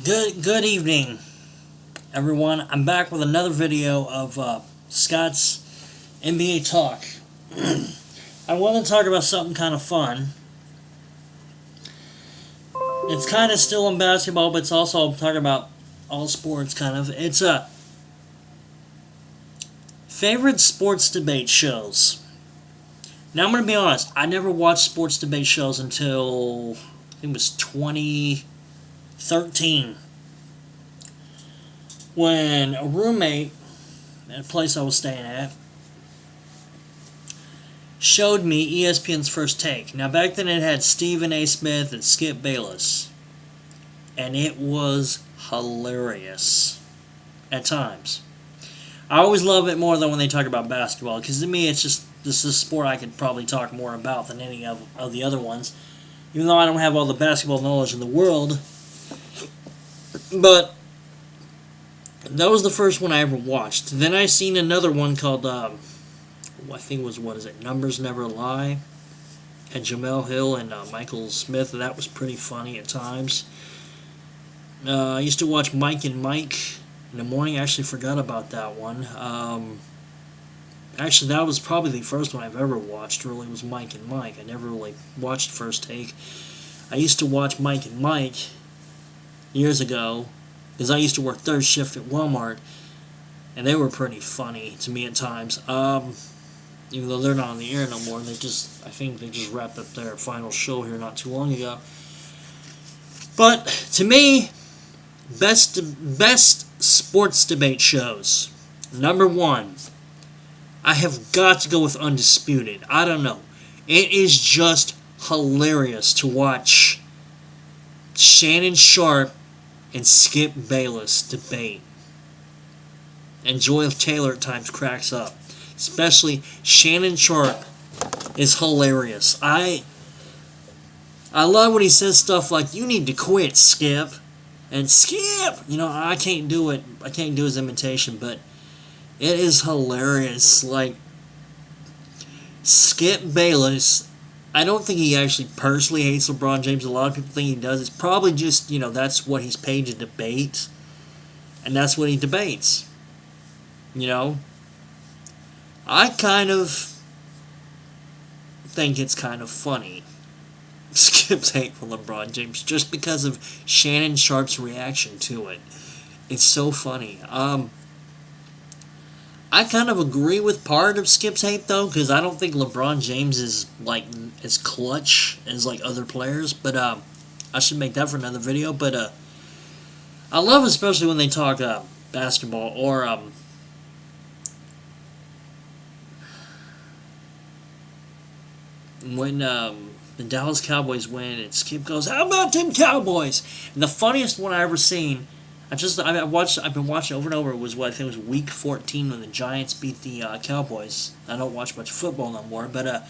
Good evening, everyone. I'm back with another video of Scott's NBA talk. I want to talk about something kind of fun. It's kind of still in basketball, but it's also talking about all sports. Kind of. It's favorite sports debate shows. Now I'm going to be honest. I never watched sports debate shows until I think it was 2013. When a roommate at a place I was staying at showed me ESPN's First Take. Now, back then it had Stephen A. Smith and Skip Bayless. And it was hilarious at times. I always love it more than when they talk about basketball, because to me this is a sport I could probably talk more about than any of the other ones. Even though I don't have all the basketball knowledge in the world. But that was the first one I ever watched. Then I seen another one called, I think it was, Numbers Never Lie. Had Jamel Hill and Michael Smith, and that was pretty funny at times. I used to watch Mike and Mike in the morning. I actually forgot about that one. Actually, that was probably the first one I've ever watched, really, was Mike and Mike. I never really watched First Take. I used to watch Mike and Mike years ago, because I used to work third shift at Walmart, and they were pretty funny to me at times. Even though they're not on the air no more, I think they just wrapped up their final show here not too long ago. But to me, best sports debate shows. Number one, I have got to go with Undisputed. I don't know. It is just hilarious to watch Shannon Sharp and Skip Bayless debate. And Joy Taylor at times cracks up. Especially Shannon Sharp is hilarious. I love when he says stuff like, "You need to quit, Skip." And Skip! I can't do it. I can't do his imitation, but it is hilarious. Like, Skip Bayless, I don't think he actually personally hates LeBron James. A lot of people think he does. It's probably just, that's what he's paid to debate. And that's what he debates. I kind of think it's kind of funny. Skip's hate for LeBron James just because of Shannon Sharp's reaction to it. It's so funny. I kind of agree with part of Skip's hate, though, because I don't think LeBron James is, as clutch as, other players. But, I should make that for another video. But, I love especially when they talk basketball or, when, the Dallas Cowboys win and Skip goes, "How about them Cowboys?" And the funniest one I ever seen, I've been watching over and over, was what I think was week 14 when the Giants beat the Cowboys. I don't watch much football no more, but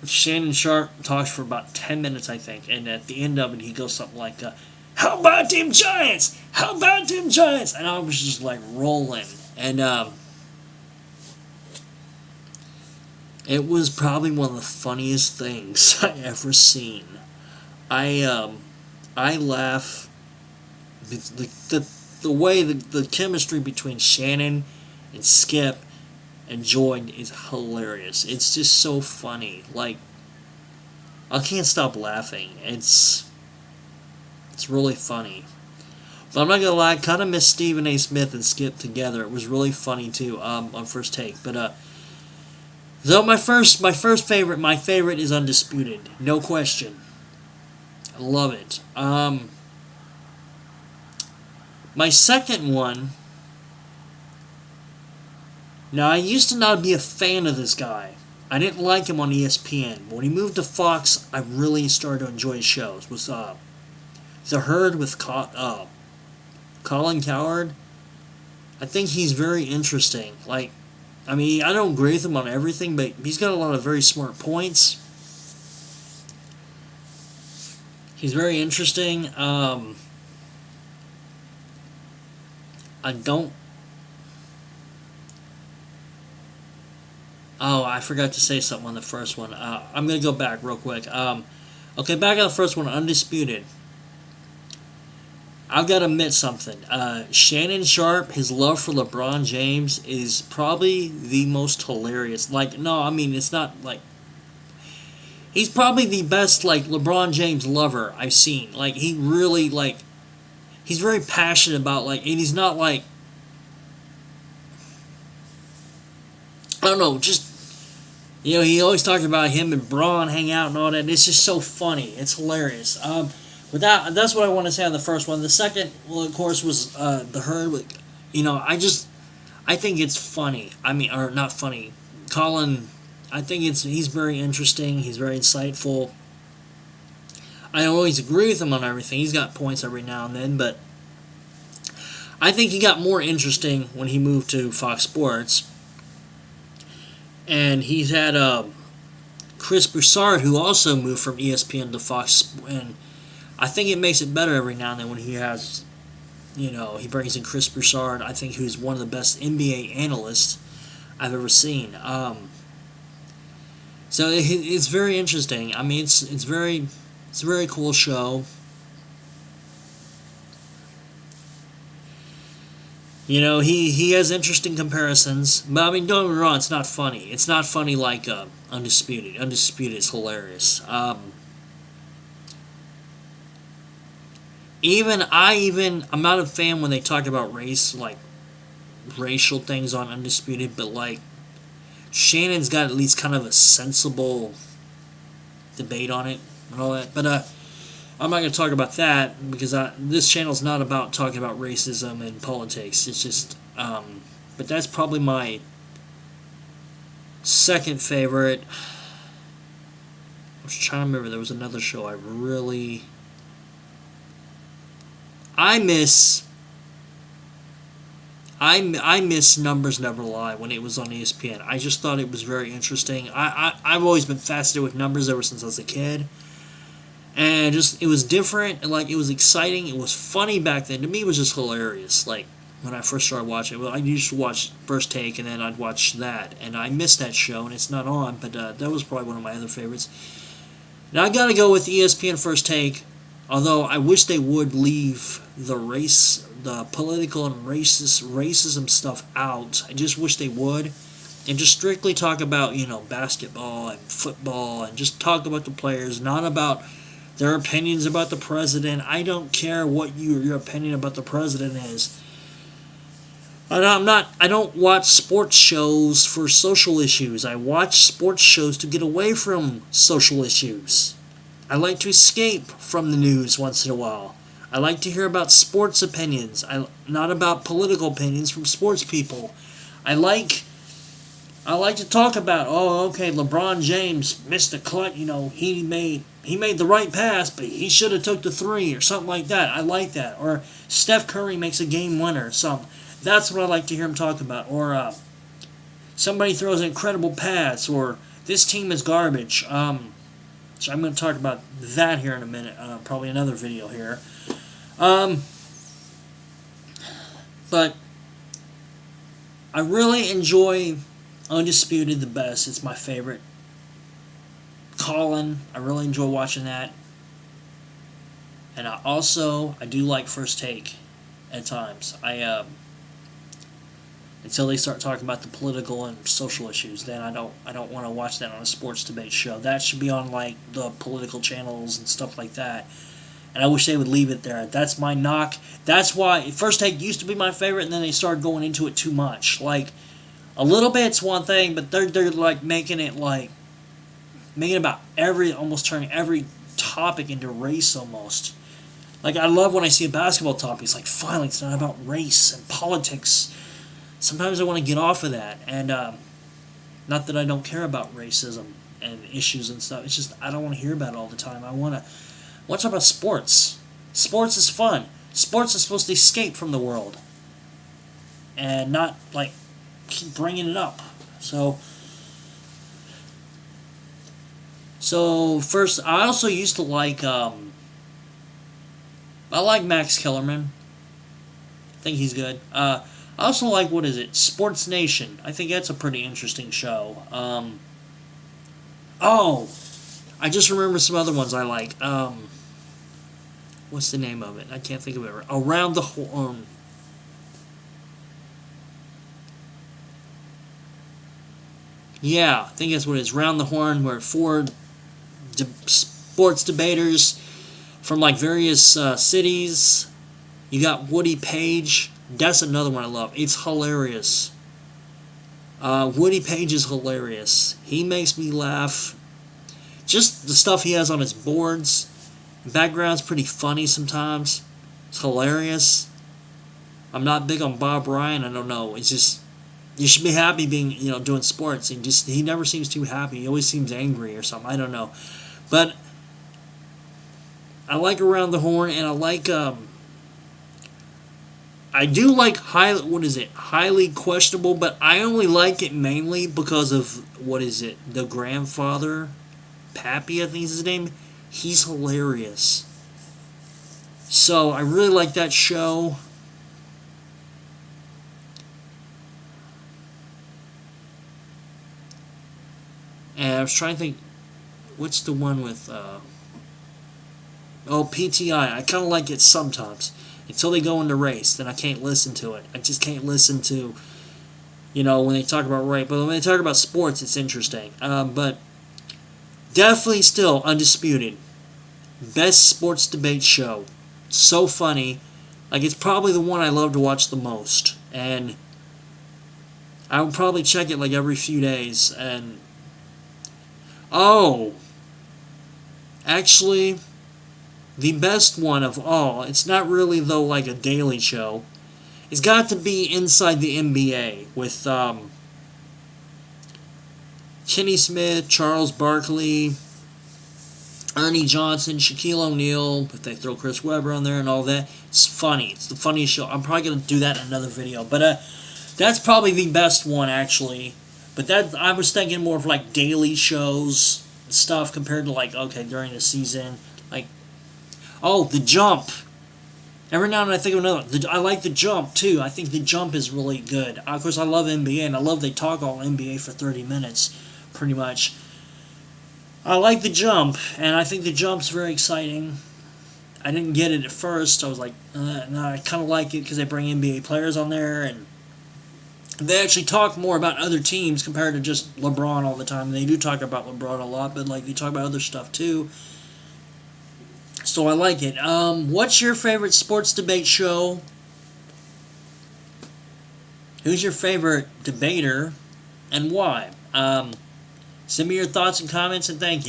Shannon Sharp talks for about 10 minutes, I think, and at the end of it he goes something like, "How about them Giants? How about them Giants?" And I was just rolling, and it was probably one of the funniest things I ever seen. I laugh. The way the chemistry between Shannon and Skip and Joy is hilarious. It's just so funny. I can't stop laughing. It's really funny. But I'm not gonna lie, I kind of miss Stephen A. Smith and Skip together. It was really funny too on First Take. But though my favorite is Undisputed, no question. I love it. My second one. Now, I used to not be a fan of this guy. I didn't like him on ESPN. But when he moved to Fox, I really started to enjoy his shows. It was The Herd with Colin Cowherd. I think he's very interesting. I don't agree with him on everything, but he's got a lot of very smart points. He's very interesting. I forgot to say something on the first one. I'm going to go back real quick. Okay, back on the first one, Undisputed. I've got to admit something. Shannon Sharp, his love for LeBron James is probably the most hilarious. Like, no, I mean, it's not like. He's probably the best, like, LeBron James lover I've seen. Like, he really, like. He's very passionate about, like, and he's not like. I don't know, just. You know, he always talked about him and Braun hang out and all that. And it's just so funny. It's hilarious. But that's what I want to say on the first one. The second, well, of course, was the Herd. You know, I think it's funny. I mean, or not funny. Colin, I think he's very interesting. He's very insightful. I always agree with him on everything. He's got points every now and then, but I think he got more interesting when he moved to Fox Sports. And he's had Chris Broussard, who also moved from ESPN to Fox, and I think it makes it better every now and then when he has, you know, he brings in Chris Broussard, I think, who's one of the best NBA analysts I've ever seen. So it's very interesting. I mean, it's a very cool show. You know, he has interesting comparisons, but I mean, don't get me wrong, it's not funny. It's not funny like Undisputed. Undisputed is hilarious. I'm not a fan when they talk about race, like racial things on Undisputed, but like Shannon's got at least kind of a sensible debate on it and all that. But I'm not going to talk about that because this channel's not about talking about racism and politics. It's just, but that's probably my second favorite. I was trying to remember, there was another show I miss Numbers Never Lie when it was on ESPN. I just thought it was very interesting. I've always been fascinated with numbers ever since I was a kid. And it was different, and like it was exciting, it was funny back then. To me, it was just hilarious. Like when I first started watching it, well, I used to watch First Take, and then I'd watch that, and I missed that show, and it's not on. But that was probably one of my other favorites. Now I gotta go with ESPN First Take, although I wish they would leave the political and racism stuff out. I just wish they would, and just strictly talk about, you know, basketball and football, and just talk about the players, not about their opinions about the president. I don't care what your opinion about the president is. I don't watch sports shows for social issues. I watch sports shows to get away from social issues. I like to escape from the news once in a while. I like to hear about sports opinions, not about political opinions from sports people. I like to talk about, okay, LeBron James missed a cut, you know, he made the right pass, but he should have took the three or something like that. I like that. Or Steph Curry makes a game winner or something. That's what I like to hear him talk about. Or somebody throws an incredible pass, or this team is garbage. So I'm going to talk about that here in a minute. Probably another video here. But I really enjoy Undisputed the best. It's my favorite. Colin, I really enjoy watching that. And I do like First Take at times. Until they start talking about the political and social issues, then I don't want to watch that on a sports debate show. That should be on like the political channels and stuff like that. And I wish they would leave it there. That's my knock. That's why First Take used to be my favorite, and then they started going into it too much. Like, a little bit's one thing, but they're like making it about almost turning every topic into race almost. Like, I love when I see a basketball topic. It's like, finally, it's not about race and politics. Sometimes I want to get off of that. And not that I don't care about racism and issues and stuff. It's just I don't want to hear about it all the time. I want to talk about sports. Sports is fun. Sports is supposed to escape from the world. And not, like, keep bringing it up. So first, I also used to like, I like Max Kellerman. I think he's good. I also like, Sports Nation. I think that's a pretty interesting show. I just remember some other ones I like. What's the name of it? I can't think of it. Around the Horn. Yeah, I think that's what it is. Round the Horn, where four sports debaters from like various cities. You got Woody Page. That's another one I love. It's hilarious. Woody Page is hilarious. He makes me laugh. Just the stuff he has on his boards. Background's pretty funny sometimes. It's hilarious. I'm not big on Bob Ryan. I don't know. It's just you should be happy being doing sports. He never seems too happy. He always seems angry or something. I don't know, but I like Around the Horn, and I like I do like highly questionable, but I only like it mainly because of the grandfather, Pappy, I think is his name. He's hilarious. So I really like that show. And I was trying to think, what's the one with, PTI. I kind of like it sometimes. Until they go into race, then I can't listen to it. I just can't listen to, when they talk about race. But when they talk about sports, it's interesting. But definitely still Undisputed. Best sports debate show. So funny. Like, it's probably the one I love to watch the most. And I would probably check it like every few days. And actually, the best one of all, it's not really though like a daily show, it's got to be Inside the NBA with Kenny Smith, Charles Barkley, Ernie Johnson, Shaquille O'Neal, if they throw Chris Webber on there and all that. It's funny. It's the funniest show. I'm probably going to do that in another video. But that's probably the best one, actually. But that I was thinking more of like daily shows stuff compared to like, during the season. Like, The Jump. Every now and then I think of another. I like The Jump, too. I think The Jump is really good. Of course, I love NBA, and I love they talk all NBA for 30 minutes, pretty much. I like The Jump, and I think The Jump's very exciting. I didn't get it at first. I was like, no, I kind of like it because they bring NBA players on there, and they actually talk more about other teams compared to just LeBron all the time. They do talk about LeBron a lot, but like they talk about other stuff too. So I like it. What's your favorite sports debate show? Who's your favorite debater, and why? Send me your thoughts and comments, and thank you.